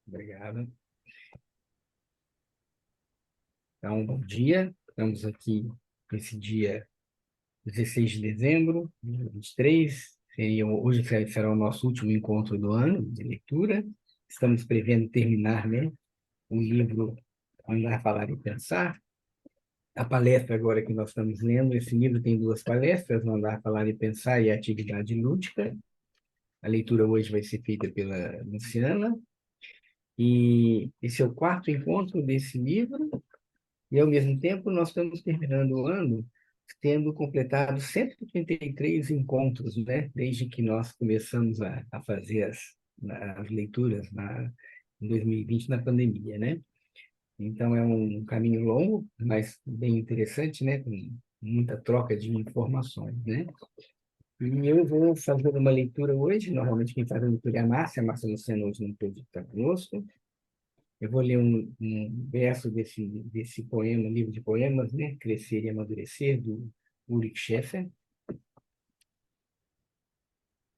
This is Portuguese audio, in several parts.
Obrigado. Então, bom dia. Estamos aqui nesse dia 16 de dezembro de 2023. Hoje será o nosso último encontro do ano de leitura. Estamos prevendo terminar, né, o livro Andar, Falar e Pensar. A palestra agora que nós estamos lendo, esse livro tem duas palestras, o Andar, Falar e Pensar e a Atividade Lúdica. A leitura hoje vai ser feita pela Luciana. E esse é o quarto encontro desse livro. E, ao mesmo tempo, nós estamos terminando o ano tendo completado 133 encontros, né? Desde que nós começamos a fazer as leituras em 2020, na pandemia, né? Então, é um caminho longo, mas bem interessante, né? Com muita troca de informações, né? E eu vou fazer uma leitura hoje. Normalmente, quem faz a leitura é a Márcia Luciana hoje não pôde estar conosco. Eu vou ler um verso desse poema, livro de poemas, né? Crescer e Amadurecer, do Ulrich Schäfer.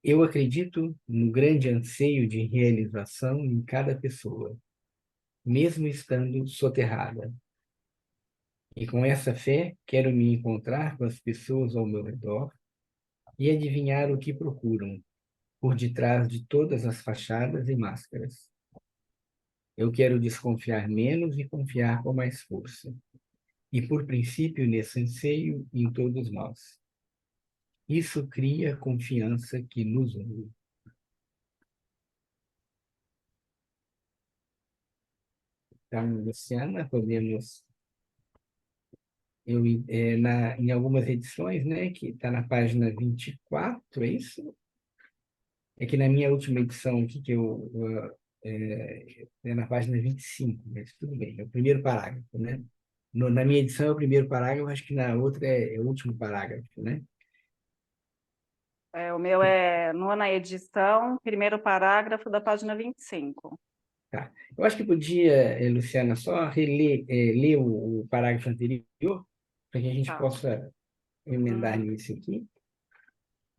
Eu acredito no grande anseio de realização em cada pessoa, mesmo estando soterrada. E com essa fé, quero me encontrar com as pessoas ao meu redor e adivinhar o que procuram, por detrás de todas as fachadas e máscaras. Eu quero desconfiar menos e confiar com mais força. E, por princípio, nesse anseio em todos nós. Isso cria confiança que nos une. Então, Luciana, podemos... em algumas edições, né, que está na página 24, é isso? É que na minha última edição aqui, é na página 25, mas tudo bem, é o primeiro parágrafo, né? Na minha edição é o primeiro parágrafo, acho que na outra é o último parágrafo, né? O meu é nona edição, primeiro parágrafo da página 25. Tá. Eu acho que podia, Luciana, só ler o parágrafo anterior, para que a gente Tá. possa emendar Uhum. nisso aqui.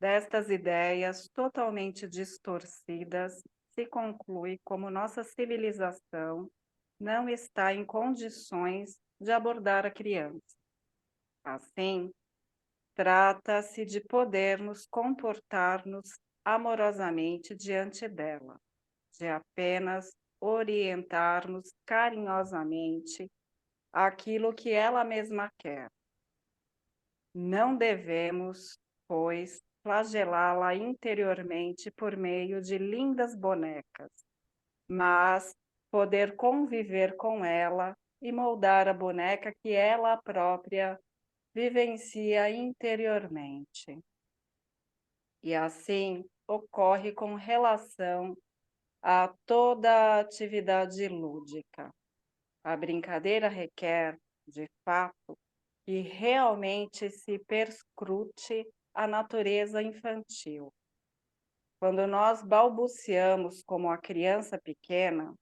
Destas ideias totalmente distorcidas, se conclui como nossa civilização não está em condições de abordar a criança. Assim, trata-se de podermos comportar-nos amorosamente diante dela, de apenas orientarmos carinhosamente aquilo que ela mesma quer. Não devemos, pois, flagelá-la interiormente por meio de lindas bonecas, mas poder conviver com ela e moldar a boneca que ela própria vivencia interiormente. E assim ocorre com relação a toda a atividade lúdica. A brincadeira requer, de fato, que realmente se perscrute a natureza infantil. Quando nós balbuciamos como a criança pequena,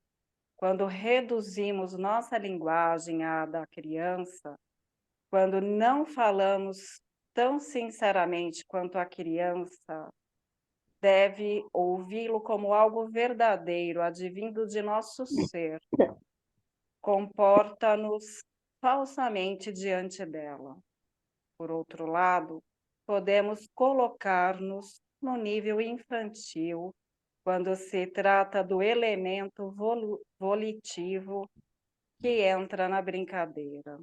quando reduzimos nossa linguagem à da criança, quando não falamos tão sinceramente quanto a criança deve ouvi-lo como algo verdadeiro, advindo de nosso ser, comporta-nos falsamente diante dela. Por outro lado, podemos colocar-nos no nível infantil quando se trata do elemento volitivo que entra na brincadeira.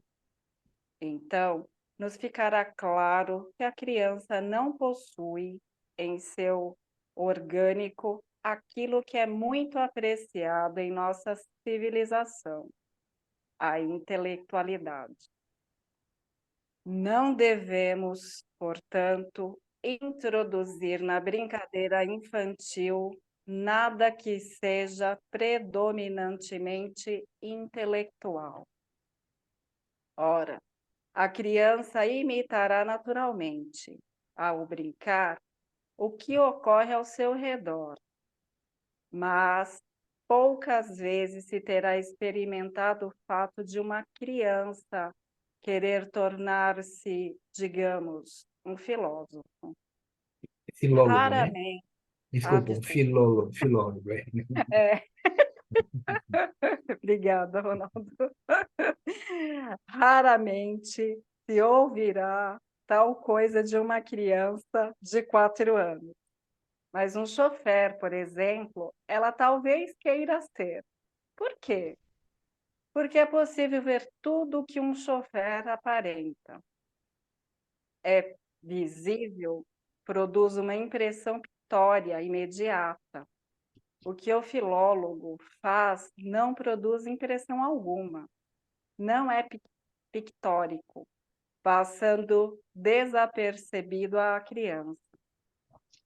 Então, nos ficará claro que a criança não possui em seu orgânico aquilo que é muito apreciado em nossa civilização, a intelectualidade. Não devemos, portanto, introduzir na brincadeira infantil nada que seja predominantemente intelectual. Ora, a criança imitará naturalmente, ao brincar, o que ocorre ao seu redor, mas poucas vezes se terá experimentado o fato de uma criança querer tornar-se, digamos, um filósofo. Filólogo, né? Raramente. Ah, Desculpa, desculpa. filólogo. É. Obrigada, Ronaldo. Raramente se ouvirá tal coisa de uma criança de 4 anos. Mas um chofer, por exemplo, ela talvez queira ser. Por quê? Porque é possível ver tudo o que um chofer aparenta. É visível, produz uma impressão pictória imediata. O que o filólogo faz não produz impressão alguma, não é pictórico, passando desapercebido à criança.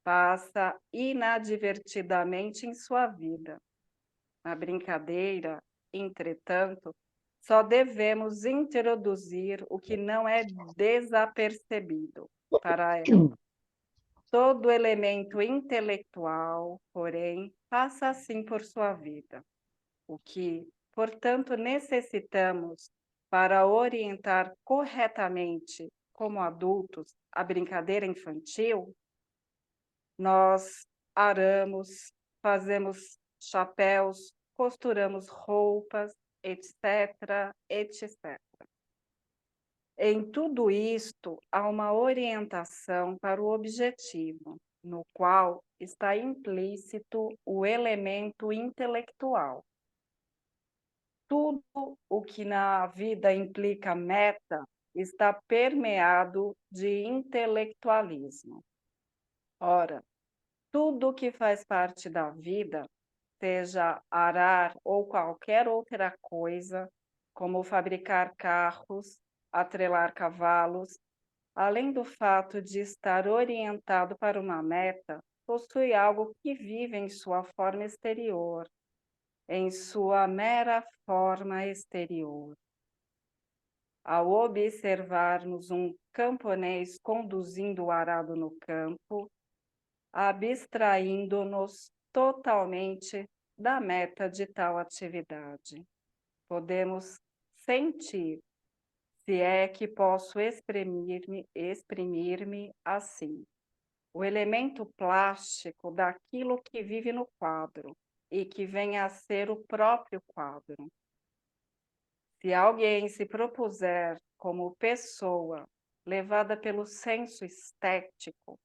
Passa inadvertidamente em sua vida. Na brincadeira, entretanto, só devemos introduzir o que não é desapercebido para ela. Todo elemento intelectual, porém, passa assim por sua vida. O que, portanto, necessitamos para orientar corretamente, como adultos, a brincadeira infantil, nós aramos, fazemos chapéus, costuramos roupas, etc., etc. Em tudo isto, há uma orientação para o objetivo, no qual está implícito o elemento intelectual. Tudo o que na vida implica meta está permeado de intelectualismo. Ora, tudo que faz parte da vida, seja arar ou qualquer outra coisa, como fabricar carros, atrelar cavalos, além do fato de estar orientado para uma meta, possui algo que vive em sua forma exterior, em sua mera forma exterior. Ao observarmos um camponês conduzindo o arado no campo, abstraindo-nos totalmente da meta de tal atividade, podemos sentir, se é que posso exprimir-me assim, o elemento plástico daquilo que vive no quadro e que vem a ser o próprio quadro. Se alguém se propuser como pessoa levada pelo senso estético,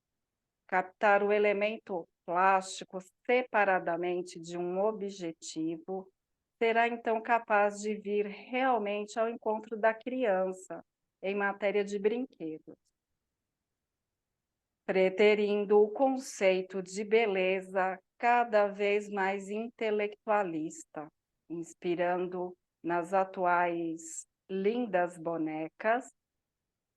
captar o elemento plástico separadamente de um objetivo, será então capaz de vir realmente ao encontro da criança em matéria de brinquedos, preterindo o conceito de beleza cada vez mais intelectualista, inspirando nas atuais lindas bonecas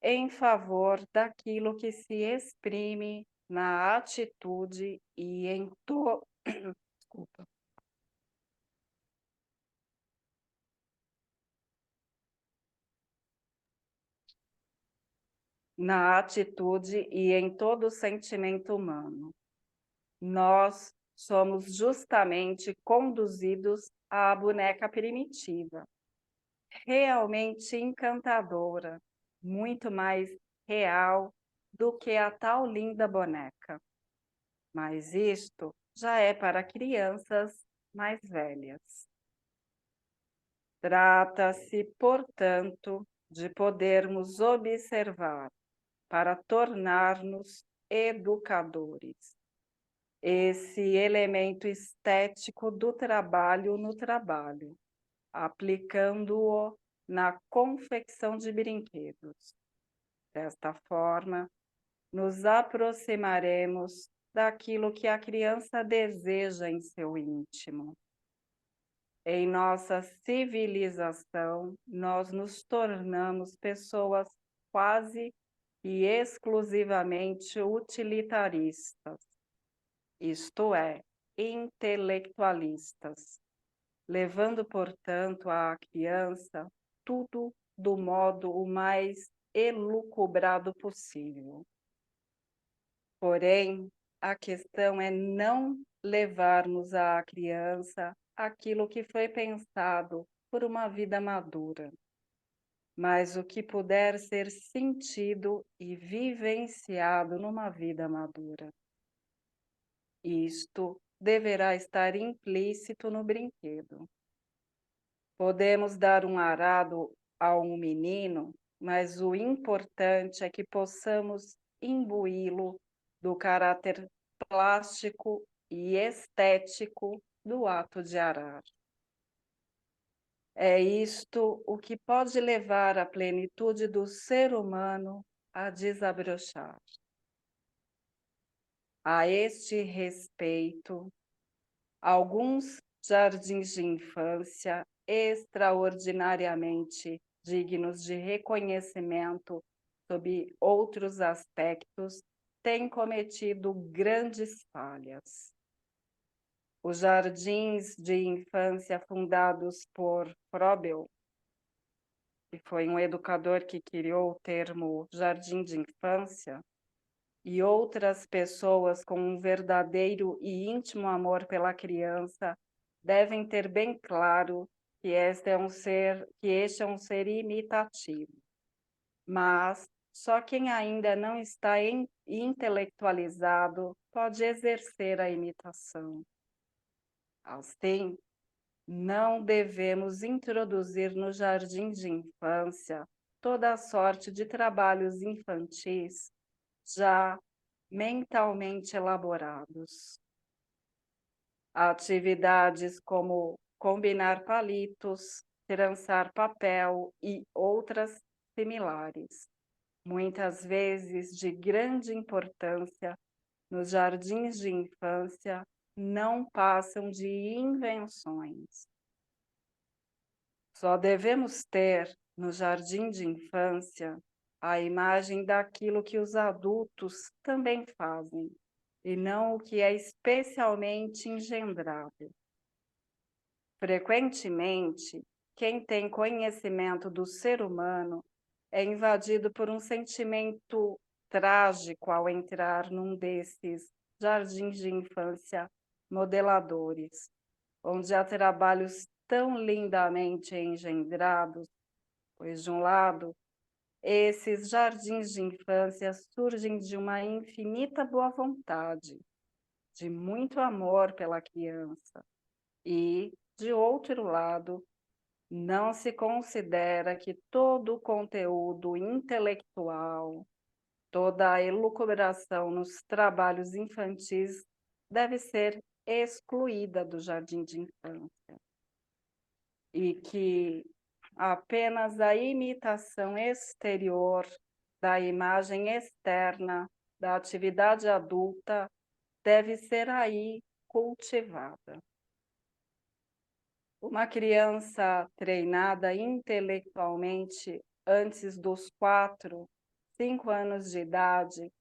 em favor daquilo que se exprime na atitude e em Desculpa. Na atitude e em todo o sentimento humano. Nós somos justamente conduzidos à boneca primitiva, realmente encantadora, muito mais real do que a tal linda boneca. Mas isto já é para crianças mais velhas. Trata-se, portanto, de podermos observar para tornar-nos educadores. Esse elemento estético do trabalho no trabalho, aplicando-o na confecção de brinquedos. Desta forma, nos aproximaremos daquilo que a criança deseja em seu íntimo. Em nossa civilização, nós nos tornamos pessoas quase e exclusivamente utilitaristas, isto é, intelectualistas, levando, portanto, à criança tudo do modo o mais elucubrado possível. Porém, a questão é não levarmos à criança aquilo que foi pensado por uma vida madura, mas o que puder ser sentido e vivenciado numa vida madura. Isto deverá estar implícito no brinquedo. Podemos dar um arado a um menino, mas o importante é que possamos imbuí-lo do caráter plástico e estético do ato de arar. É isto o que pode levar a plenitude do ser humano a desabrochar. A este respeito, alguns jardins de infância extraordinariamente dignos de reconhecimento sob outros aspectos têm cometido grandes falhas. Os jardins de infância fundados por Froebel, que foi um educador que criou o termo jardim de infância, e outras pessoas com um verdadeiro e íntimo amor pela criança devem ter bem claro que este é um ser imitativo. Mas só quem ainda não está intelectualizado pode exercer a imitação. Assim, não devemos introduzir no jardim de infância toda a sorte de trabalhos infantis já mentalmente elaborados. Atividades como combinar palitos, trançar papel e outras similares, muitas vezes de grande importância nos jardins de infância, não passam de invenções. Só devemos ter no jardim de infância a imagem daquilo que os adultos também fazem, e não o que é especialmente engendrado. Frequentemente, quem tem conhecimento do ser humano é invadido por um sentimento trágico ao entrar num desses jardins de infância modeladores, onde há trabalhos tão lindamente engendrados, pois, de um lado, esses jardins de infância surgem de uma infinita boa vontade, de muito amor pela criança, e, de outro lado, não se considera que todo o conteúdo intelectual, toda a elucubração nos trabalhos infantis deve ser excluída do jardim de infância. E que apenas a imitação exterior da imagem externa da atividade adulta deve ser aí cultivada. Uma criança treinada intelectualmente antes dos 4, 5 anos de idade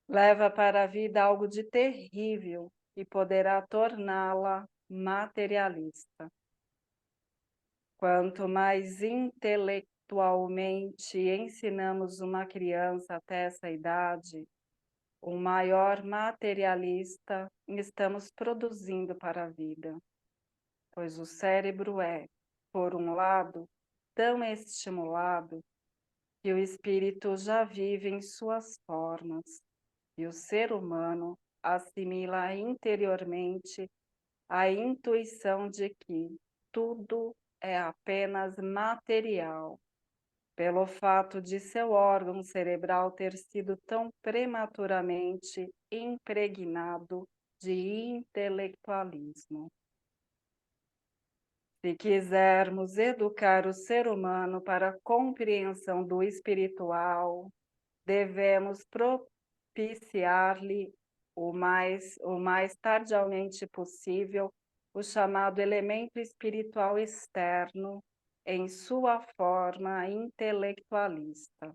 leva para a vida algo de terrível e poderá torná-la materialista. Quanto mais intelectualmente ensinamos uma criança até essa idade, o maior materialista estamos produzindo para a vida, pois o cérebro é, por um lado, tão estimulado que o espírito já vive em suas formas, e o ser humano assimila interiormente a intuição de que tudo é apenas material, pelo fato de seu órgão cerebral ter sido tão prematuramente impregnado de intelectualismo. Se quisermos educar o ser humano para a compreensão do espiritual, devemos propiciar-lhe o mais tardiamente possível o chamado elemento espiritual externo em sua forma intelectualista.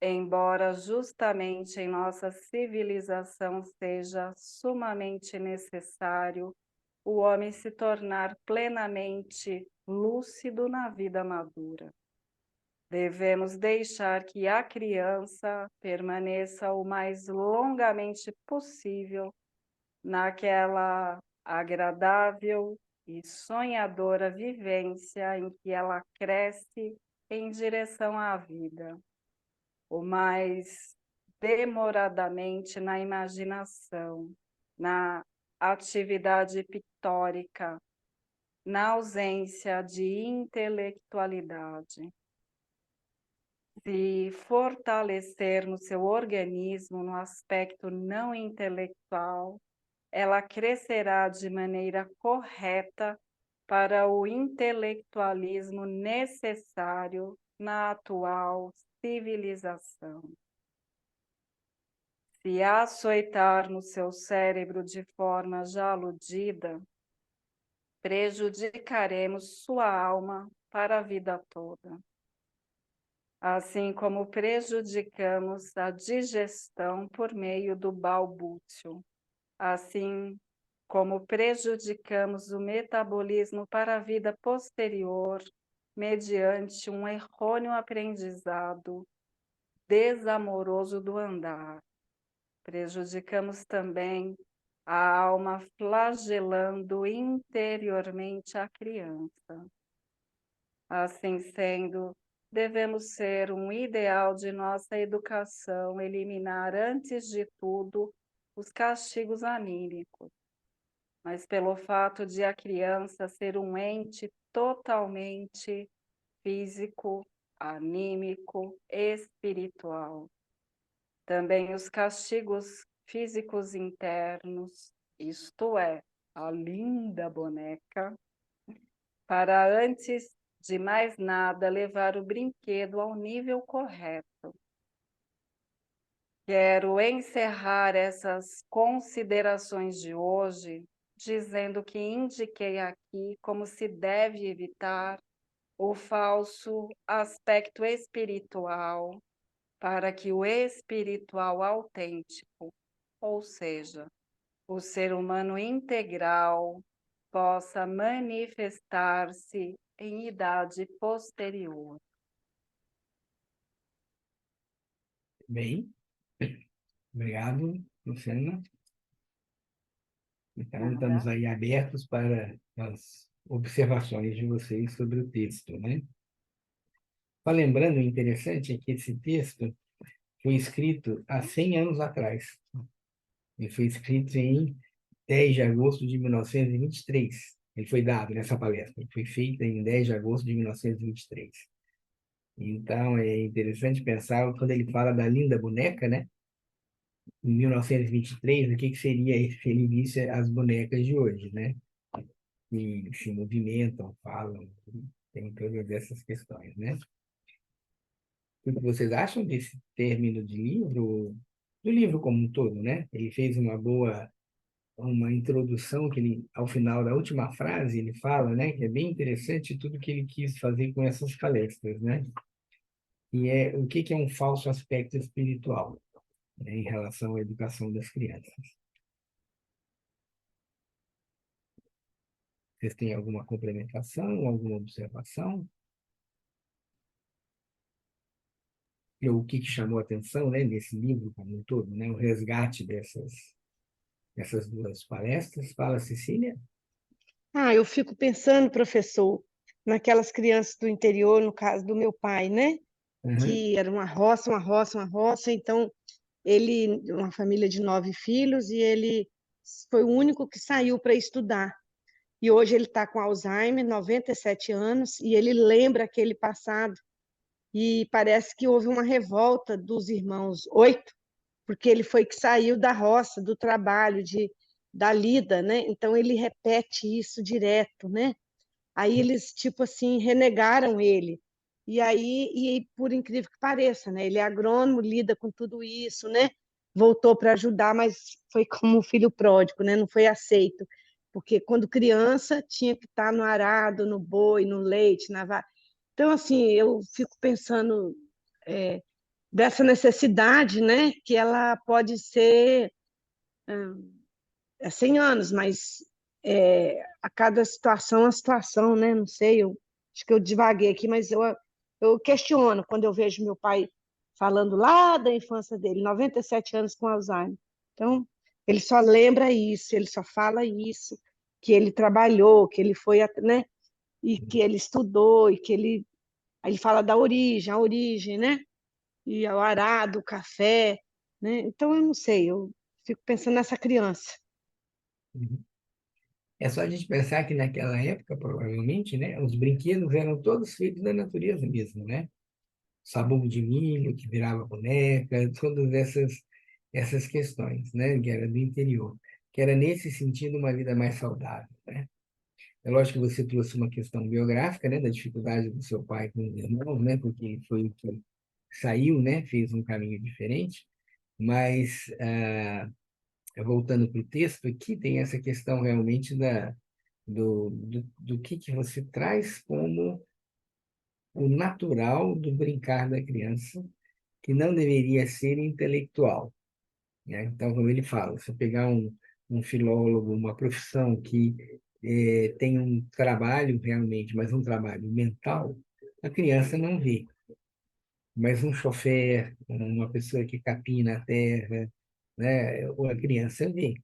Embora justamente em nossa civilização seja sumamente necessário o homem se tornar plenamente lúcido na vida madura, devemos deixar que a criança permaneça o mais longamente possível naquela agradável e sonhadora vivência em que ela cresce em direção à vida, o mais demoradamente na imaginação, na atividade pictórica, na ausência de intelectualidade. Se fortalecermos seu organismo no aspecto não intelectual, ela crescerá de maneira correta para o intelectualismo necessário na atual civilização. Se açoitarmos seu cérebro de forma já aludida, prejudicaremos sua alma para a vida toda. Assim como prejudicamos a digestão por meio do balbúrdio, assim como prejudicamos o metabolismo para a vida posterior, mediante um errôneo aprendizado desamoroso do andar. Prejudicamos também a alma flagelando interiormente a criança. Assim sendo, devemos ser um ideal de nossa educação, eliminar antes de tudo os castigos anímicos. Mas pelo fato de a criança ser um ente totalmente físico, anímico, espiritual. Também os castigos físicos internos, isto é, a linda boneca, para antes de mais nada levar o brinquedo ao nível correto. Quero encerrar essas considerações de hoje dizendo que indiquei aqui como se deve evitar o falso aspecto espiritual para que o espiritual autêntico, ou seja, o ser humano integral, possa manifestar-se em idade posterior. Bem, obrigado, Luciana. Então, estamos aí abertos para as observações de vocês sobre o texto, né? Só lembrando, o interessante é que esse texto foi escrito há 100 anos atrás. Ele foi escrito em 10 de agosto de 1923. Ele foi dado nessa palestra. Ele foi feito em 10 de agosto de 1923. Então, é interessante pensar quando ele fala da linda boneca, né? Em 1923, o que seria se ele visse as bonecas de hoje, né? Que se movimentam, falam, tem todas essas questões, né? O que vocês acham desse término de livro, do livro como um todo, né? Ele fez uma introdução que ele, ao final da última frase, ele fala, né? Que é bem interessante tudo que ele quis fazer com essas palestras, né? E é o que é um falso aspecto espiritual, né, em relação à educação das crianças. Vocês têm alguma complementação, alguma observação? E o que chamou a atenção, né, nesse livro como um todo, né? O resgate dessas duas palestras. Fala, Cecília. Eu fico pensando, professor, naquelas crianças do interior, no caso do meu pai, né? Uhum. Que era uma roça, uma roça, uma roça. Então, ele, uma família de 9 filhos, e ele foi o único que saiu para estudar. E hoje ele está com Alzheimer, 97 anos, e ele lembra aquele passado. E parece que houve uma revolta dos irmãos 8, porque ele foi que saiu da roça, do trabalho, da lida, né? Então ele repete isso direto, né? Aí eles, tipo assim, renegaram ele. E aí, por incrível que pareça, né? Ele é agrônomo, lida com tudo isso, né? Voltou para ajudar, mas foi como um filho pródigo, né? Não foi aceito. Porque quando criança tinha que estar no arado, no boi, no leite, na vaca. Então, assim, eu fico pensando dessa necessidade, né? Que ela pode ser 100 anos, mas a cada situação, a situação, né? Não sei, acho que eu divaguei aqui, mas eu questiono quando eu vejo meu pai falando lá da infância dele, 97 anos com Alzheimer. Então, ele só lembra isso, ele só fala isso, que ele trabalhou, que ele foi, né? E que ele estudou, e que ele. Aí ele fala da origem, a origem, né? E o arado, o café, né? Então, eu não sei, eu fico pensando nessa criança. Uhum. É só a gente pensar que naquela época, provavelmente, né, os brinquedos eram todos feitos da natureza mesmo, né? Sabugo de milho que virava boneca, todas essas questões, né, que era do interior, que era nesse sentido uma vida mais saudável, né? É lógico que você trouxe uma questão biográfica, né, da dificuldade do seu pai com os irmãos, né, porque ele foi o que saiu, né, fez um caminho diferente, mas voltando para o texto aqui, tem essa questão realmente do que você traz como o natural do brincar da criança, que não deveria ser intelectual, né? Então, como ele fala, se eu pegar um filólogo, uma profissão que tem um trabalho realmente, mas um trabalho mental, a criança não vê. Mas um chofer, uma pessoa que capina a terra, né? Ou a criança vê.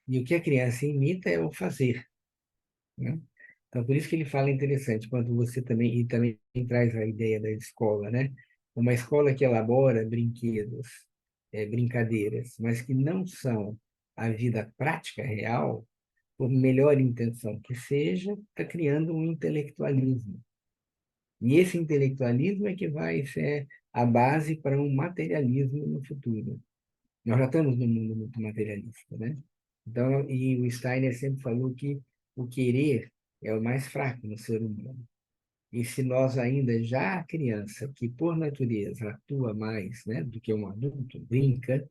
E o que a criança imita é o fazer, né? Então, por isso que ele fala interessante, quando você também, e também traz a ideia da escola, né? Uma escola que elabora brinquedos, brincadeiras, mas que não são a vida prática real, por melhor intenção que seja, está criando um intelectualismo. E esse intelectualismo é que vai ser a base para um materialismo no futuro. Nós já estamos num mundo muito materialista, né? Então, e o Steiner sempre falou que o querer é o mais fraco no ser humano. E se nós ainda já a criança, que por natureza atua mais, né, do que um adulto, brinca,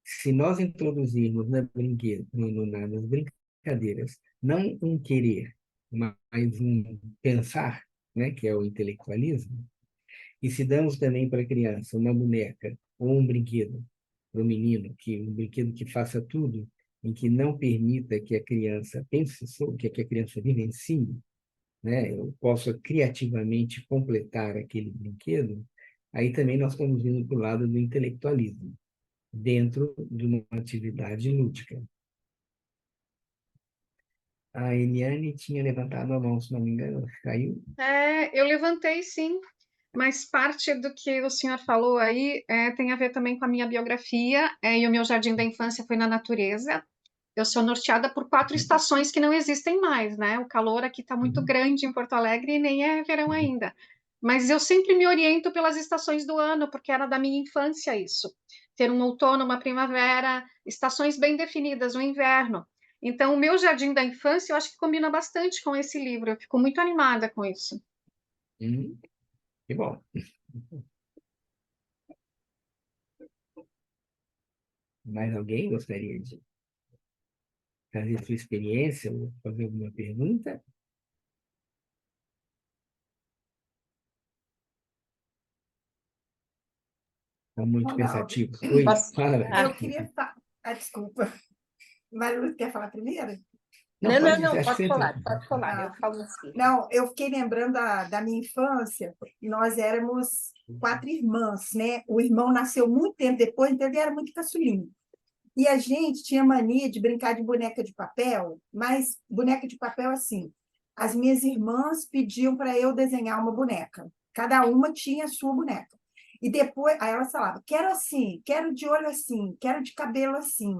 se nós introduzirmos na brinquedo, nas brincadeiras, não um querer, mas um pensar, né, que é o intelectualismo, e se damos também para a criança uma boneca ou um brinquedo para o menino, um brinquedo que faça tudo, em que não permita que a criança pense sobre, que a criança vivencie, né? Eu possa criativamente completar aquele brinquedo, aí também nós estamos indo para o lado do intelectualismo, dentro de uma atividade lúdica. A Eliane tinha levantado a mão, se não me engano, caiu. Eu levantei sim, mas parte do que o senhor falou aí tem a ver também com a minha biografia, e o meu jardim da infância foi na natureza. Eu sou norteada por 4 estações que não existem mais, né? O calor aqui está muito Uhum, grande em Porto Alegre e nem é verão uhum, ainda. Mas eu sempre me oriento pelas estações do ano, porque era da minha infância isso. Ter um outono, uma primavera, estações bem definidas, o inverno. Então, o meu jardim da infância, eu acho que combina bastante com esse livro. Eu fico muito animada com isso. uhum. Que bom. Mais alguém gostaria de trazer sua experiência ou fazer alguma pergunta? Estão muito Ronaldo, pensativos. Oi, fala, velho. eu queria falar. Ah, desculpa. Maru, quer falar primeiro? Não, Não, pode, não, acho que você... pode falar, eu Ah, falo assim. não, eu fiquei lembrando da minha infância, e nós éramos 4 irmãs, né? O irmão nasceu muito tempo depois, então ele era muito caçulinho. E a gente tinha mania de brincar de boneca de papel, mas boneca de papel assim. As minhas irmãs pediam para eu desenhar uma boneca. Cada uma tinha a sua boneca. E depois, aí elas falavam, quero assim, quero de olho assim, quero de cabelo assim.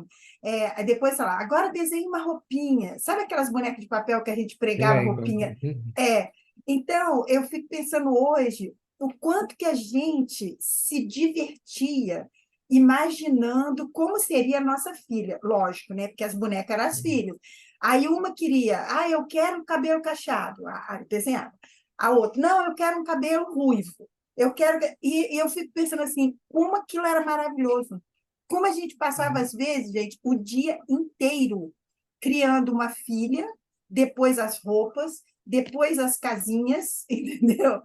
Aí depois, sei lá, agora desenhe uma roupinha. Sabe aquelas bonecas de papel que a gente pregava Vai, roupinha? É. Então, eu fico pensando hoje o quanto que a gente se divertia imaginando como seria a nossa filha. Lógico, né? Porque as bonecas eram as filhas. Aí uma queria, eu quero um cabelo cacheado, desenhava. A outra, não, eu quero um cabelo ruivo. Eu quero. E eu fico pensando assim, como aquilo era maravilhoso. Como a gente passava, às vezes, gente, o dia inteiro criando uma filha, depois as roupas, depois as casinhas, entendeu?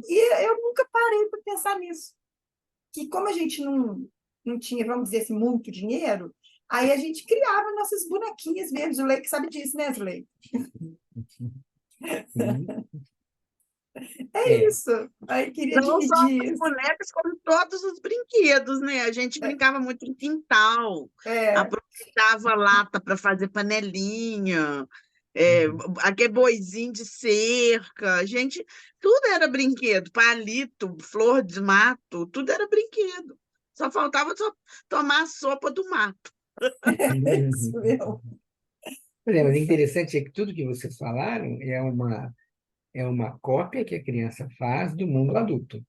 E eu nunca parei para pensar nisso. Que como a gente não tinha, vamos dizer assim, muito dinheiro, aí a gente criava nossas bonequinhas mesmo. Zulei que sabe disso, né, Zulei? Sim. É É. isso. Aí queria Não só dividir as isso. bonecas, como todos os brinquedos, né? A gente brincava muito em quintal, É, aproveitava lata para fazer panelinha, Uhum. aquele boizinho de cerca, a gente, tudo era brinquedo, palito, flor de mato, tudo era brinquedo. Só faltava tomar a sopa do mato. é isso mesmo. Pois é, mas o interessante é que tudo que vocês falaram é uma cópia que a criança faz do mundo adulto.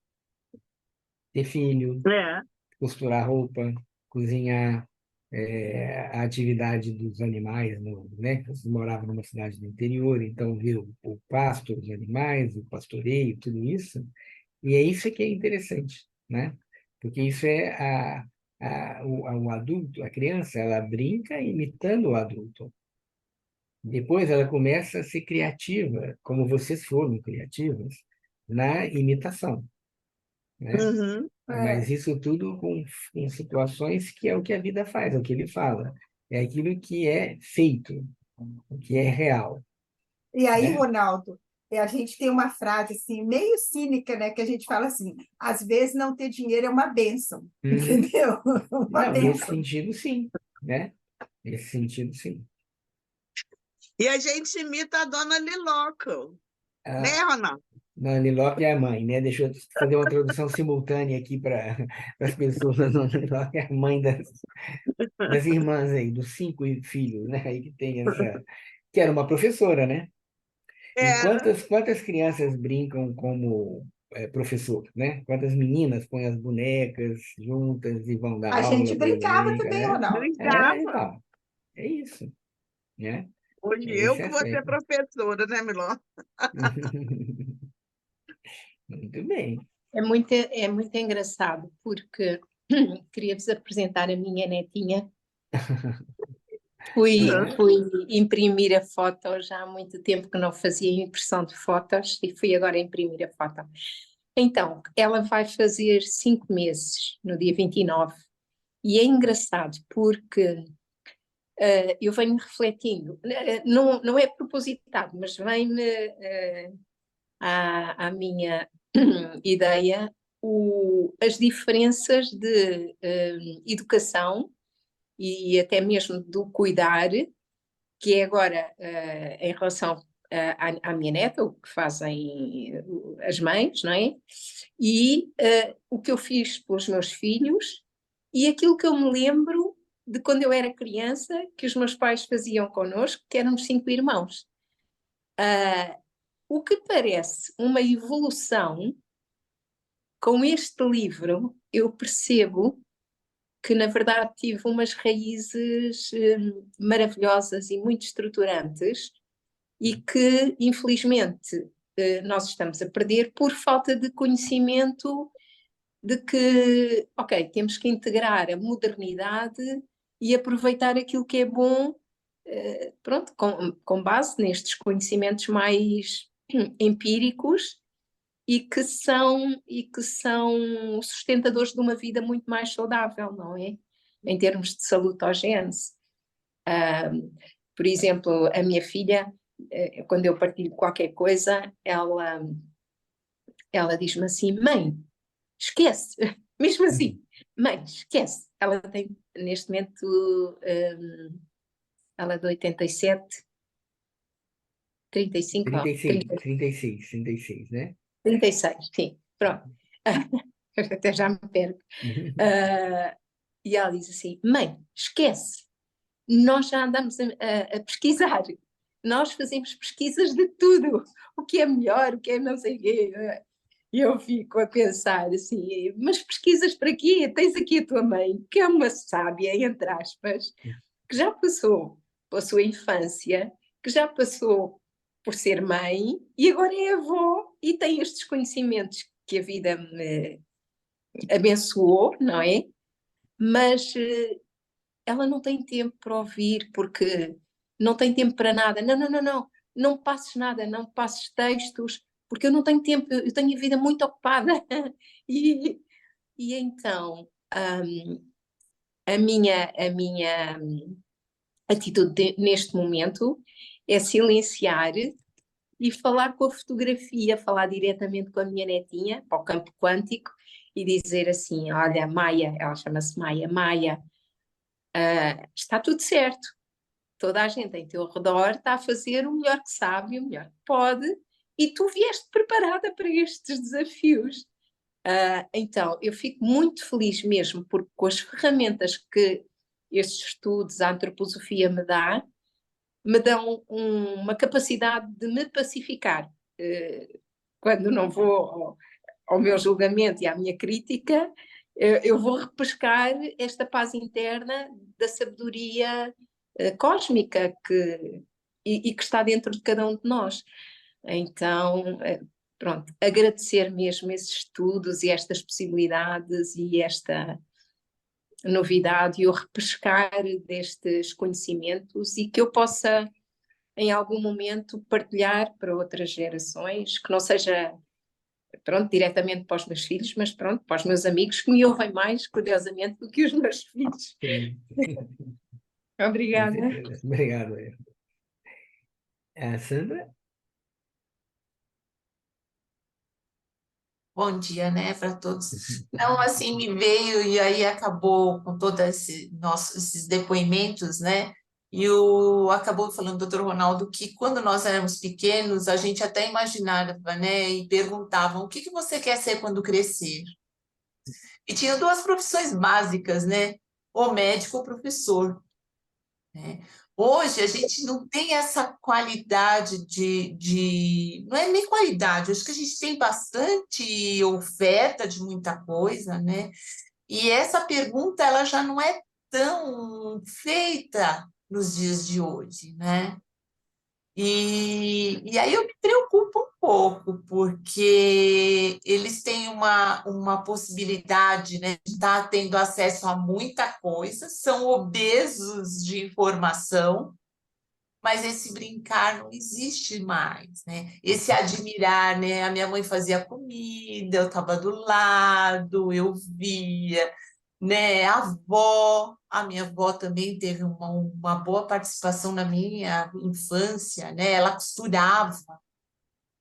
Ter filho, É. costurar roupa, cozinhar, a atividade dos animais, né? Você morava numa cidade do interior, então ver o pasto, os animais, o pastoreio, tudo isso. E é isso que é interessante, né? Porque isso é o adulto, a criança, ela brinca imitando o adulto. Depois ela começa a ser criativa, como vocês foram criativas, na imitação, né? Uhum. Mas É. isso tudo com situações que é o que a vida faz, é o que ele fala. É aquilo que é feito, o que é real, E aí, né? Ronaldo, a gente tem uma frase assim, meio cínica, né, que a gente fala assim: às vezes não ter dinheiro é uma bênção, Uhum. entendeu? Uma Não, nesse bênção. sentido, sim, né? Nesse sentido, sim. E a gente imita a dona Liloco, né, A Ronaldo? Nani Lopes é a mãe, né? Deixa eu fazer uma tradução simultânea aqui para as pessoas. A Nani Lopes é a mãe das irmãs aí, dos 5 filhos, né? Aí que tem essa... Que era uma professora, né? E Era. quantas crianças brincam como professor, né? Quantas meninas põem as bonecas juntas e vão dar A aula gente para as brincava bonecas, também, né? Ronaldo. Brincava. Então, é isso, né? Hoje É eu esse que vou ser aspecto. professora, né, Miló? Muito bem. É muito engraçado, porque queria-vos apresentar a minha netinha. Ah, Fui imprimir a foto, já há muito tempo que não fazia impressão de fotos e fui agora imprimir a foto. Então, ela vai fazer 5 meses, no dia 29, e é engraçado porque eu venho refletindo, não é propositado, mas vem-me à minha ideia as diferenças de educação e até mesmo do cuidar, que é agora em relação à minha neta, o que fazem as mães, não é? E o que eu fiz pelos meus filhos e aquilo que eu me lembro de quando eu era criança, que os meus pais faziam connosco, que éramos 5 irmãos. O que parece uma evolução, com este livro eu percebo que na verdade tive umas raízes maravilhosas e muito estruturantes e que infelizmente nós estamos a perder por falta de conhecimento de que, ok, temos que integrar a modernidade e aproveitar aquilo que é bom, pronto, com base nestes conhecimentos mais empíricos e que são sustentadores de uma vida muito mais saudável, não é? Em termos de salutogênese. Por exemplo, a minha filha, quando eu partilho qualquer coisa, ela diz-me assim: mãe, esquece, mesmo assim, mãe, esquece. Ela tem, neste momento, ela é de 87, 35, não, 35, 36, 36, né? 36, sim, pronto. Eu até já me perco. E ela diz assim: mãe, esquece, nós já andamos a pesquisar, nós fazemos pesquisas de tudo, o que é melhor, o que é não sei o quê. E eu fico a pensar assim: mas pesquisas para quê? Tens aqui a tua mãe, que é uma sábia, entre aspas, que já passou pela sua infância, que já passou por ser mãe e agora é avó e tem estes conhecimentos que a vida me abençoou, não é? Mas ela não tem tempo para ouvir, porque não tem tempo para nada. Não, não, não, não, não passes nada, não passes textos, porque eu não tenho tempo, eu tenho a vida muito ocupada. e, e então, a minha atitude neste momento é silenciar e falar com a fotografia, falar diretamente com a minha netinha, para o campo quântico, e dizer assim: olha, Maia, ela chama-se Maia, Maia, está tudo certo, toda a gente em teu redor está a fazer o melhor que sabe, o melhor que pode, e tu vieste preparada para estes desafios. Então, eu fico muito feliz mesmo, porque com as ferramentas que estes estudos, a antroposofia me dá, me dão uma capacidade de me pacificar. Quando não vou ao meu julgamento e à minha crítica, eu vou repescar esta paz interna da sabedoria cósmica e que está dentro de cada um de nós. Então, pronto, agradecer mesmo esses estudos e estas possibilidades e esta novidade e o repescar destes conhecimentos e que eu possa, em algum momento, partilhar para outras gerações, que não seja, pronto, diretamente para os meus filhos, mas pronto, para os meus amigos que me ouvem mais, curiosamente, do que os meus filhos. Sim. Obrigada. Obrigado. Sandra? Bom dia, né, para todos. Não, assim, me veio e aí acabou com todos esses depoimentos, né? Acabou falando o doutor Ronaldo que quando nós éramos pequenos, a gente até imaginava, né, e perguntavam, o que que você quer ser quando crescer? E tinha duas profissões básicas, né? Ou médico ou professor, né? Hoje a gente não tem essa qualidade não é nem qualidade, acho que a gente tem bastante oferta de muita coisa, né? E essa pergunta ela já não é tão feita nos dias de hoje, né? E aí eu me preocupo um pouco, porque eles têm uma possibilidade, né, de estar tendo acesso a muita coisa, são obesos de informação, mas esse brincar não existe mais, né? Esse admirar, né? A minha mãe fazia comida, eu estava do lado, eu via, né? A minha avó também teve uma boa participação na minha infância, né? Ela costurava,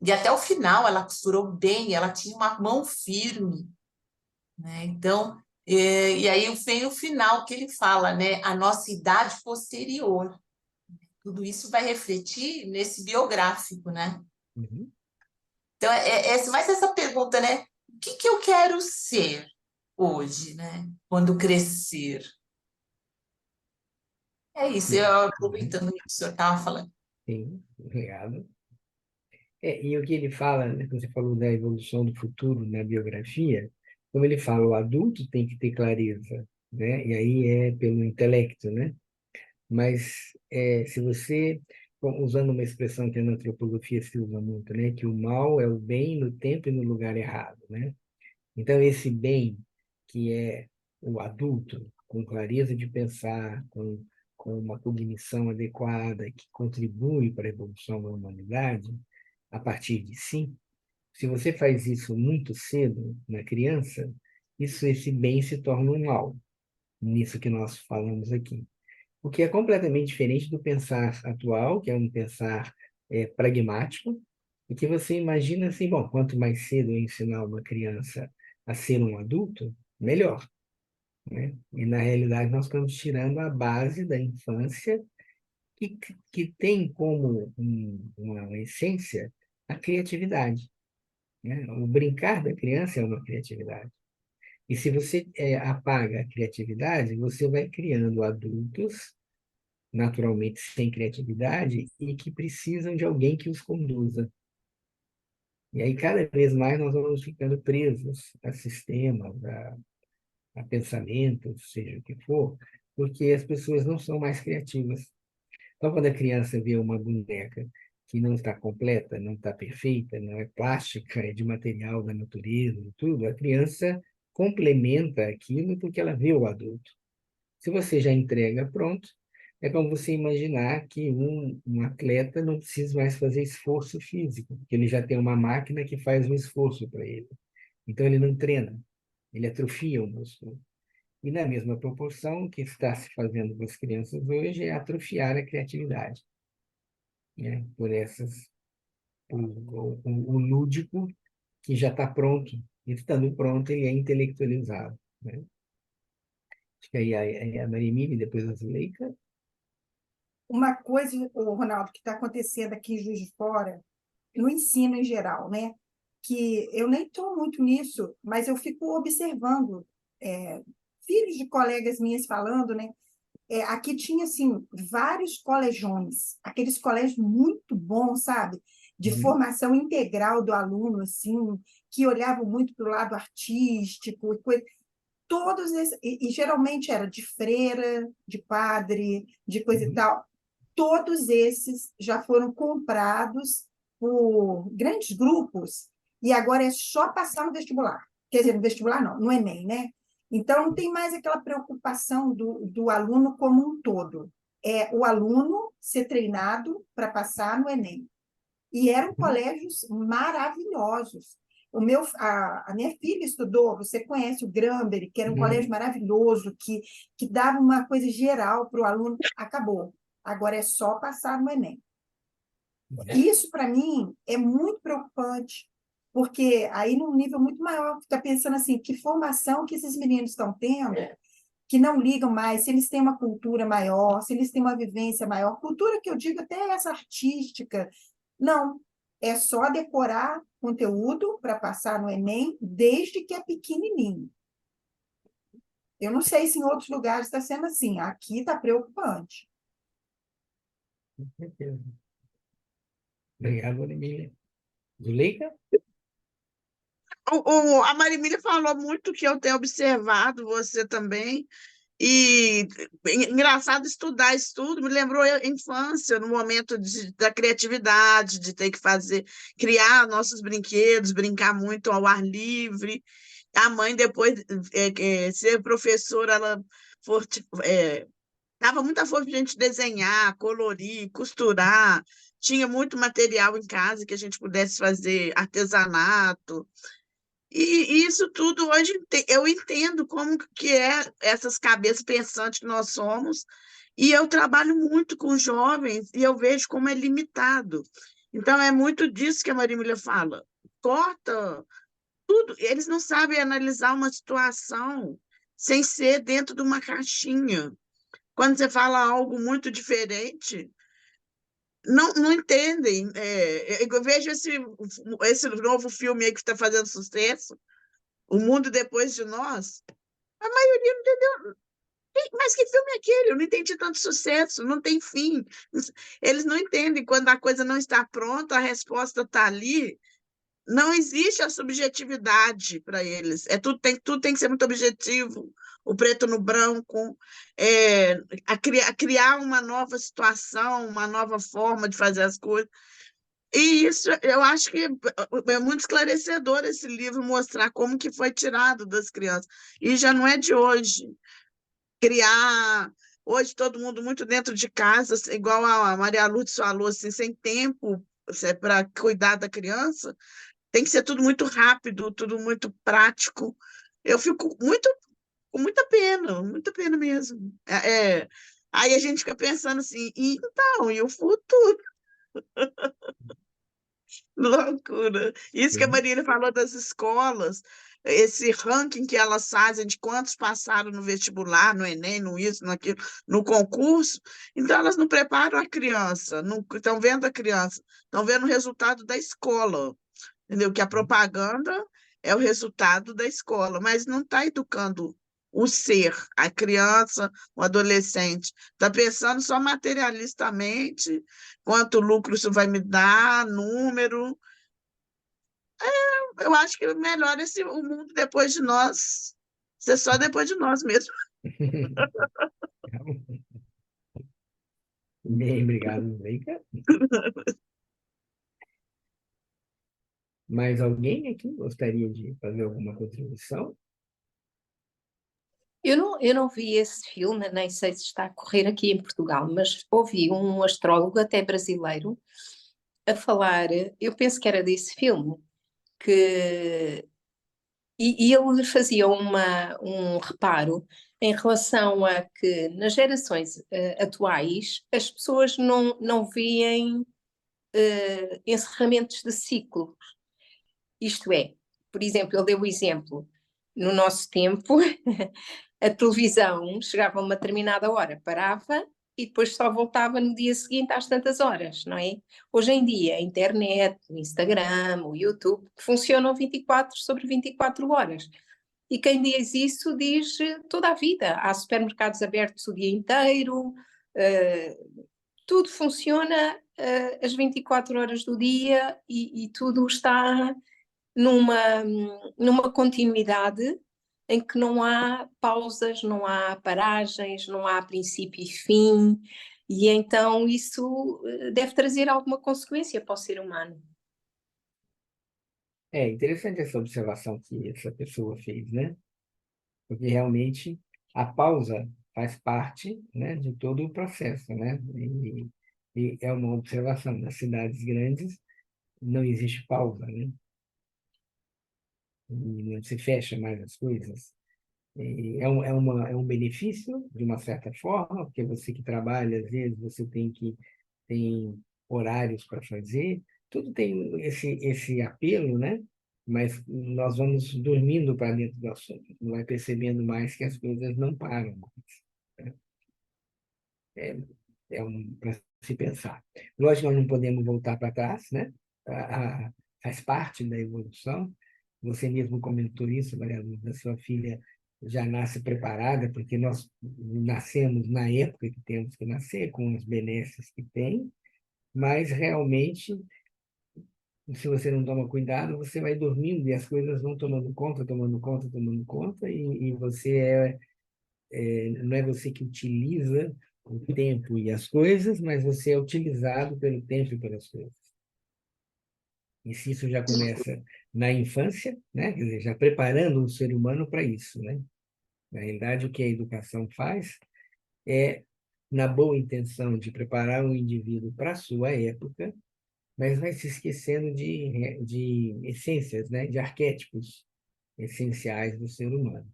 e até o final ela costurou bem, ela tinha uma mão firme, né? Então, e aí vem o final que ele fala, né? A nossa idade posterior. Tudo isso vai refletir nesse biográfico, né? Uhum. Então, mais essa pergunta, né? O que que eu quero ser hoje, né? Quando crescer? É isso, eu aproveitando o que o senhor estava falando. Sim, obrigado. E o que ele fala, né, quando você falou da evolução do futuro na biografia, como ele fala, o adulto tem que ter clareza, né? E aí é pelo intelecto, né? Mas se você, usando uma expressão que na antropologia se usa muito, né? Que o mal é o bem no tempo e no lugar errado, né? Então, esse bem, que é o adulto, com clareza de pensar, com uma cognição adequada, que contribui para a evolução da humanidade, a partir de si, se você faz isso muito cedo, na criança, esse bem se torna um mal, nisso que nós falamos aqui. O que é completamente diferente do pensar atual, que é um pensar pragmático, e que você imagina assim, bom, quanto mais cedo eu ensinar uma criança a ser um adulto, melhor, né? E, na realidade, nós estamos tirando a base da infância, que tem como uma essência a criatividade, né? O brincar da criança é uma criatividade. E se você apaga a criatividade, você vai criando adultos naturalmente sem criatividade e que precisam de alguém que os conduza. E aí, cada vez mais, nós vamos ficando presos a sistemas, a pensamentos, seja o que for, porque as pessoas não são mais criativas. Então, quando a criança vê uma boneca que não está completa, não está perfeita, não é plástica, é de material da natureza e tudo, a criança complementa aquilo porque ela vê o adulto. Se você já entrega pronto, é como você imaginar que um atleta não precisa mais fazer esforço físico, porque ele já tem uma máquina que faz um esforço para ele. Então, ele não treina, ele atrofia o músculo. E, na mesma proporção, o que está se fazendo com as crianças hoje é atrofiar a criatividade, né? O lúdico que já está pronto, e estando pronto, ele é intelectualizado, né? Acho que aí a Marimini, depois a Zuleika. Uma coisa, Ronaldo, que está acontecendo aqui em Juiz de Fora, no ensino em geral, né? Que eu nem estou muito nisso, mas eu fico observando filhos de colegas minhas falando, né? aqui tinha, assim, vários colegiões, aqueles colégios muito bons, sabe? De Uhum. formação integral do aluno, assim, que olhavam muito para o lado artístico, e coisa. Todos esses, e geralmente era de freira, de padre, de coisa e Uhum. tal. Todos esses já foram comprados por grandes grupos e agora é só passar no vestibular. Quer dizer, no vestibular não, no Enem, né? Então, não tem mais aquela preocupação do aluno como um todo. É o aluno ser treinado para passar no Enem. E eram Uhum. colégios maravilhosos. A minha filha estudou, você conhece o Granbury, que era um colégio Uhum. maravilhoso, que dava uma coisa geral para o aluno. Acabou. Agora é só passar no Enem. Isso, para mim, é muito preocupante, porque aí, num nível muito maior, está pensando assim, que formação que esses meninos estão tendo, que não ligam mais, se eles têm uma cultura maior, se eles têm uma vivência maior, cultura que eu digo até essa artística, não, é só decorar conteúdo para passar no Enem desde que é pequenininho. Eu não sei se em outros lugares está sendo assim, aqui está preocupante. Com certeza. Obrigado, Emília. Zuleika? A Marimília falou muito que eu tenho observado, você também, e engraçado estudar estudo, me lembrou a infância, no momento da criatividade, de ter que criar nossos brinquedos, brincar muito ao ar livre. A mãe, depois, ser professora, ela dava muita força para a gente desenhar, colorir, costurar. Tinha muito material em casa que a gente pudesse fazer artesanato. E isso tudo hoje eu entendo como que é essas cabeças pensantes que nós somos, e eu trabalho muito com jovens e eu vejo como é limitado. Então, é muito disso que a Marília fala. Corta tudo, eles não sabem analisar uma situação sem ser dentro de uma caixinha. Quando você fala algo muito diferente, não entendem. Eu vejo esse novo filme aí que está fazendo sucesso, O Mundo Depois de Nós. A maioria não entendeu. Mas que filme é aquele? Eu não entendi tanto sucesso, não tem fim. Eles não entendem quando a coisa não está pronta, a resposta está ali. Não existe a subjetividade para eles. Tudo tem que ser muito objetivo, o preto no branco, a criar uma nova situação, uma nova forma de fazer as coisas. E isso, eu acho que é muito esclarecedor esse livro mostrar como que foi tirado das crianças. E já não é de hoje. Criar, hoje todo mundo muito dentro de casa, igual a Maria Lourdes falou, assim, sem tempo para cuidar da criança, tem que ser tudo muito rápido, tudo muito prático. Eu fico com muita pena mesmo. Aí a gente fica pensando assim, então, e o futuro? Loucura. Isso que a Sim. Marília falou das escolas, esse ranking que elas fazem de quantos passaram no vestibular, no Enem, no isso, no aquilo, no concurso, então elas não preparam a criança, não estão vendo a criança, estão vendo o resultado da escola, entendeu? Que a propaganda é o resultado da escola, mas não está educando o ser, a criança, o adolescente. Está pensando só materialistamente, quanto lucro isso vai me dar, número. Eu acho que o melhor é o mundo depois de nós, ser só depois de nós mesmo. Bem, obrigado, Zuleika. Mais alguém aqui gostaria de fazer alguma contribuição? Eu não vi esse filme, nem sei se está a correr aqui em Portugal, mas ouvi um astrólogo, até brasileiro, a falar, eu penso que era desse filme, que e ele fazia um reparo em relação a que nas gerações atuais as pessoas não veem encerramentos de ciclo. Isto é, por exemplo, ele deu o exemplo, no nosso tempo a televisão chegava a uma determinada hora, parava e depois só voltava no dia seguinte às tantas horas, não é? Hoje em dia, a internet, o Instagram, o YouTube, funcionam 24 sobre 24 horas. e quem diz isso diz toda a vida. Há supermercados abertos o dia inteiro, tudo funciona às 24 horas do dia e tudo está numa continuidade em que não há pausas, não há paragens, não há princípio e fim, e então isso deve trazer alguma consequência para o ser humano. É interessante essa observação que essa pessoa fez, né? Porque realmente a pausa faz parte, né, de todo o processo, né? E é uma observação. Nas cidades grandes não existe pausa, né? E não se fecha mais as coisas. E é um benefício, de uma certa forma, porque você que trabalha, às vezes, você tem horários para fazer, tudo tem esse apelo, né? Mas nós vamos dormindo para dentro do assunto, não vai percebendo mais que as coisas não param mais, né? É, para se pensar. Lógico que nós não podemos voltar para trás, né? Faz parte da evolução. Você mesmo comentou isso, Maria Lúcia, a sua filha já nasce preparada, porque nós nascemos na época que temos que nascer, com as benesses que tem, mas realmente, se você não toma cuidado, você vai dormindo e as coisas vão tomando conta, tomando conta, tomando conta, e você não é você que utiliza o tempo e as coisas, mas você é utilizado pelo tempo e pelas coisas. E se isso já começa na infância, né? Quer dizer, já preparando o ser humano para isso, né? Na realidade, o que a educação faz é, na boa intenção de preparar o indivíduo para a sua época, mas vai se esquecendo de essências, né? De arquétipos essenciais do ser humano.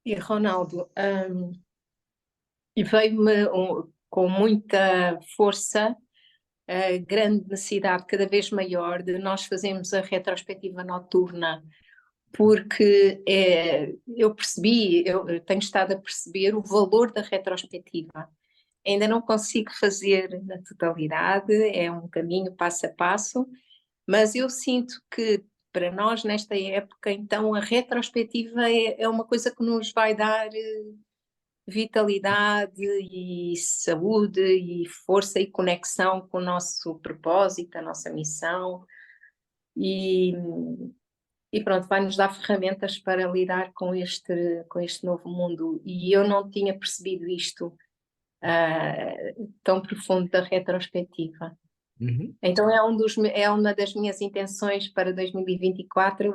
E Ronaldo, e veio-me com muita força a grande necessidade cada vez maior de nós fazermos a retrospectiva noturna, porque eu tenho estado a perceber o valor da retrospectiva. Ainda não consigo fazer na totalidade, é um caminho passo a passo, mas eu sinto que para nós nesta época, então a retrospectiva é uma coisa que nos vai dar vitalidade e saúde e força e conexão com o nosso propósito, a nossa missão e, e pronto, vai nos dar ferramentas para lidar com este novo mundo. E eu não tinha percebido isto tão profundo da retrospectiva. Uhum. Então é uma das minhas intenções para 2024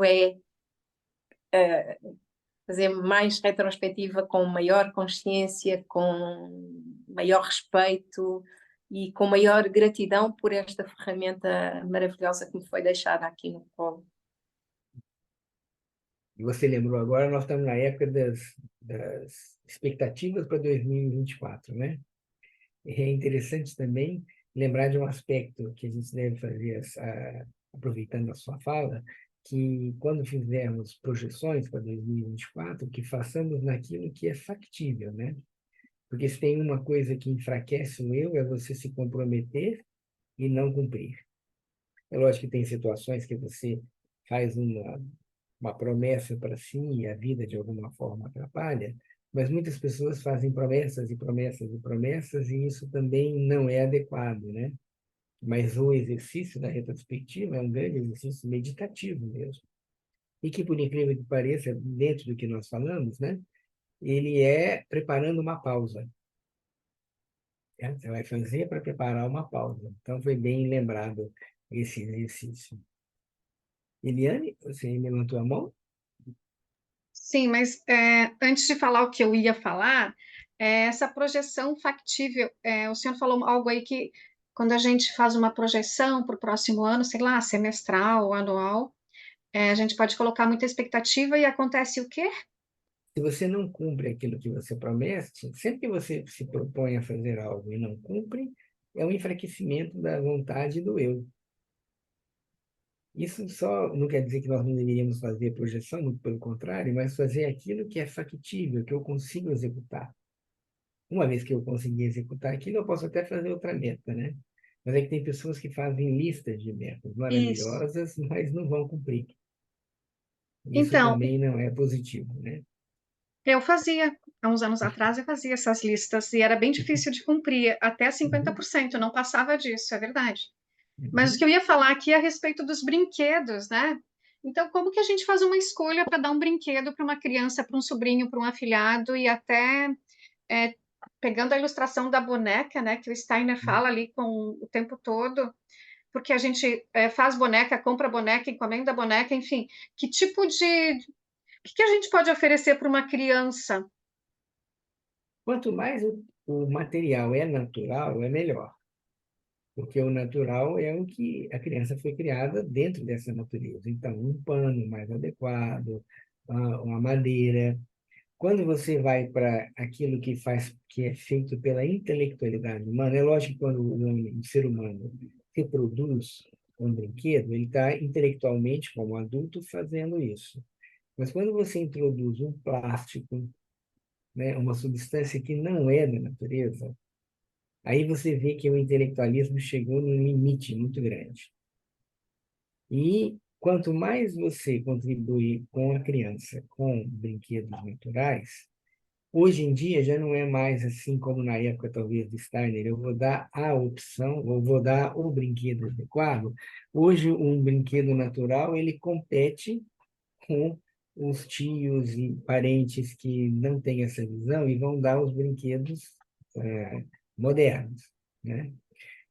fazer mais retrospectiva com maior consciência, com maior respeito e com maior gratidão por esta ferramenta maravilhosa que me foi deixada aqui no colo. E você lembrou agora, nós estamos na época das expectativas para 2024, né? E é interessante também lembrar de um aspecto que a gente deve fazer, aproveitando a sua fala, que quando fizermos projeções para 2024, que façamos naquilo que é factível, né? Porque se tem uma coisa que enfraquece o eu, é você se comprometer e não cumprir. É lógico que tem situações que você faz uma promessa para si e a vida de alguma forma atrapalha, mas muitas pessoas fazem promessas e promessas e promessas e isso também não é adequado, né? Mas o exercício da retrospectiva é um grande exercício meditativo mesmo. E que, por incrível que pareça, dentro do que nós falamos, né? Ele é preparando uma pausa. Né? Você vai fazer para preparar uma pausa. Então, foi bem lembrado esse exercício. Eliane, você levantou a mão? Sim, mas antes de falar o que eu ia falar, essa projeção factível, o senhor falou algo aí que quando a gente faz uma projeção para o próximo ano, sei lá, semestral, anual, a gente pode colocar muita expectativa e acontece o quê? Se você não cumpre aquilo que você promete, sempre que você se propõe a fazer algo e não cumpre, é um enfraquecimento da vontade do eu. Isso só não quer dizer que nós não deveríamos fazer projeção, muito pelo contrário, mas fazer aquilo que é factível, que eu consigo executar. Uma vez que eu conseguir executar aquilo, eu posso até fazer outra meta, né? Mas é que tem pessoas que fazem listas de metas Isso. maravilhosas, mas não vão cumprir. Isso Então, também não é positivo, né? eu fazia, há uns anos atrás, eu fazia essas listas e era bem difícil de cumprir, até 50%, não passava disso, é verdade. Mas o que Uhum. eu ia falar aqui é a respeito dos brinquedos, né? Então, como que a gente faz uma escolha para dar um brinquedo para uma criança, para um sobrinho, para um afilhado e até é, pegando a ilustração da boneca, né, que o Steiner fala ali com o tempo todo, porque a gente faz boneca, compra boneca, encomenda boneca, enfim, que tipo de o que a gente pode oferecer para uma criança? Quanto mais o material é natural, é melhor. Porque o natural é o que a criança foi criada dentro dessa natureza. Então, um pano mais adequado, uma madeira. Quando você vai para aquilo que é feito pela intelectualidade humana, é lógico que quando o ser humano reproduz um brinquedo, ele está intelectualmente, como adulto, fazendo isso. Mas quando você introduz um plástico, né, uma substância que não é da natureza, aí você vê que o intelectualismo chegou num limite muito grande. E quanto mais você contribui com a criança com brinquedos naturais, hoje em dia já não é mais assim como na época talvez do Steiner, eu vou dar a opção, ou vou dar o brinquedo adequado. Hoje um brinquedo natural, ele compete com os tios e parentes que não têm essa visão e vão dar os brinquedos modernos, né?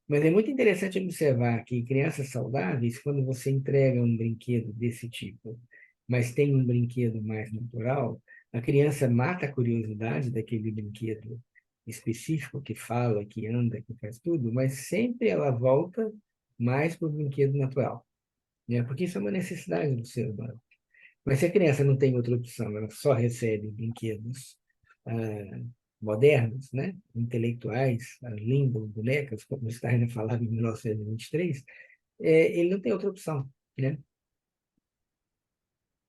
Mas é muito interessante observar que crianças saudáveis, quando você entrega um brinquedo desse tipo, mas tem um brinquedo mais natural, a criança mata a curiosidade daquele brinquedo específico que fala, que anda, que faz tudo, mas sempre ela volta mais para o brinquedo natural, né? Porque isso é uma necessidade do ser humano. Mas se a criança não tem outra opção, ela só recebe brinquedos modernos, né? Intelectuais, as lindas bonecas, como Steiner falava em 1923, ele não tem outra opção, né?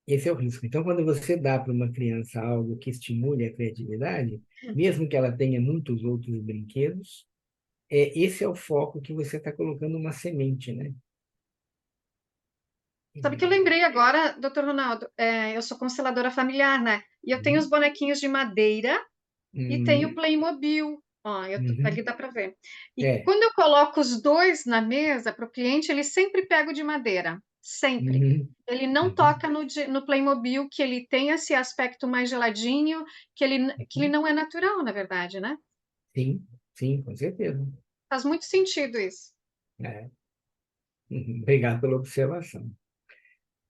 Esse é o risco. Então, quando você dá para uma criança algo que estimule a criatividade, mesmo que ela tenha muitos outros brinquedos, esse é o foco que você está colocando uma semente, né? Sabe que eu lembrei agora, doutor Ronaldo, eu sou consteladora familiar, né? E eu tenho os Uhum. bonequinhos de madeira e tenho o Uhum. Playmobil. Ó, ali Uhum. dá para ver. E É. quando eu coloco os dois na mesa para o cliente, ele sempre pega o de madeira. Sempre. Uhum. Ele não Uhum. toca no Playmobil, que ele tem esse aspecto mais geladinho, que ele Uhum. não é natural, na verdade, né? Sim, sim, com certeza. Faz muito sentido isso. É. Uhum. Obrigado pela observação.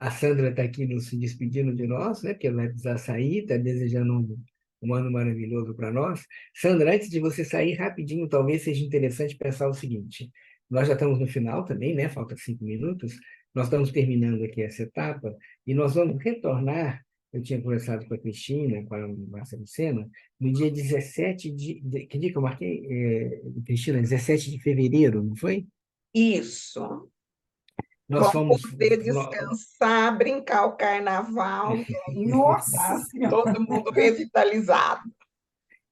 A Sandra está aqui nos se despedindo de nós, né? Porque ela vai precisar sair, está desejando um ano maravilhoso para nós. Sandra, antes de você sair rapidinho, talvez seja interessante pensar o seguinte: nós já estamos no final também, né? Falta 5 minutos. Nós estamos terminando aqui essa etapa e nós vamos retornar. Eu tinha conversado com a Cristina, com a Márcia Lucena, no dia 17 que dia que eu marquei? Cristina, 17 de fevereiro, não foi? Isso. Nós Vamos fomos. poder descansar, brincar o carnaval. Nossa Senhora! Todo mundo revitalizado.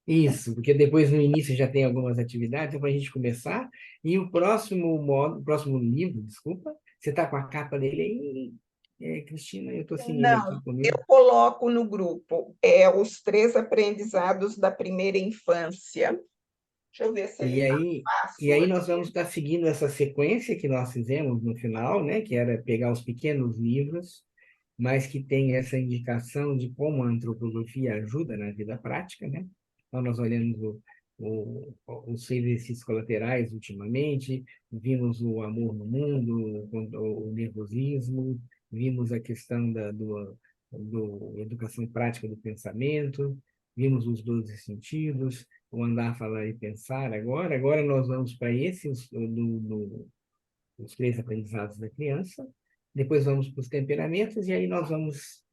Isso, porque depois no início já tem algumas atividades para a gente começar. E o o próximo livro, desculpa, você está com a capa dele aí, Cristina, eu estou sem ele aqui Não, eu comigo. coloco no grupo os 3 aprendizados da primeira infância. Deixa eu ver se ele E está aí, e fácil aí nós vamos aqui. estar seguindo essa sequência que nós fizemos no final, né, que era pegar os pequenos livros, mas que tem essa indicação de como a antropologia ajuda na vida prática, né? Então, nós olhamos os 6 exercícios colaterais ultimamente, vimos o amor no mundo, o nervosismo, vimos a questão do educação prática do pensamento, vimos os 12 sentidos, o andar, falar e pensar agora. Agora nós vamos para os 3 aprendizados da criança, depois vamos para os temperamentos, e aí nós vamos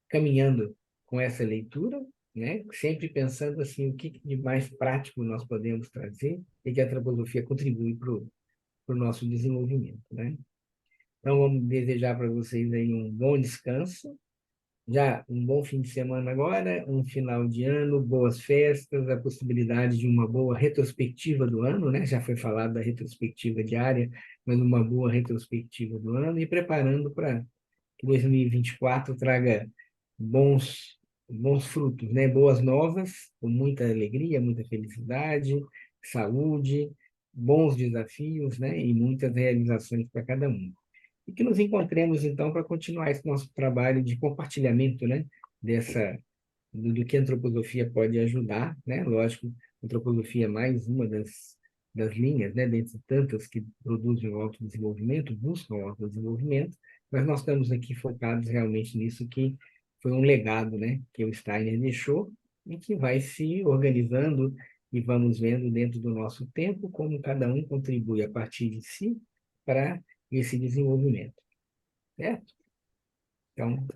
caminhando com essa leitura, né? Sempre pensando assim, o que de mais prático nós podemos trazer e que a antropologia contribui para o nosso desenvolvimento, né? Então, vamos desejar para vocês aí um bom descanso, já um bom fim de semana agora, um final de ano, boas festas, a possibilidade de uma boa retrospectiva do ano, né? Já foi falado da retrospectiva diária, mas uma boa retrospectiva do ano e preparando para que 2024 traga bons frutos, né? Boas novas, com muita alegria, muita felicidade, saúde, bons desafios, né? E muitas realizações para cada um. E que nos encontremos, então, para continuar esse nosso trabalho de compartilhamento, né? Do que a antroposofia pode ajudar, né? Lógico, a antroposofia é mais uma das linhas, né? Dentre tantas que produzem o autodesenvolvimento, buscam o autodesenvolvimento, mas nós estamos aqui focados realmente nisso que foi um legado, né? Que o Steiner deixou e que vai se organizando e vamos vendo dentro do nosso tempo como cada um contribui a partir de si para esse desenvolvimento, certo? Então,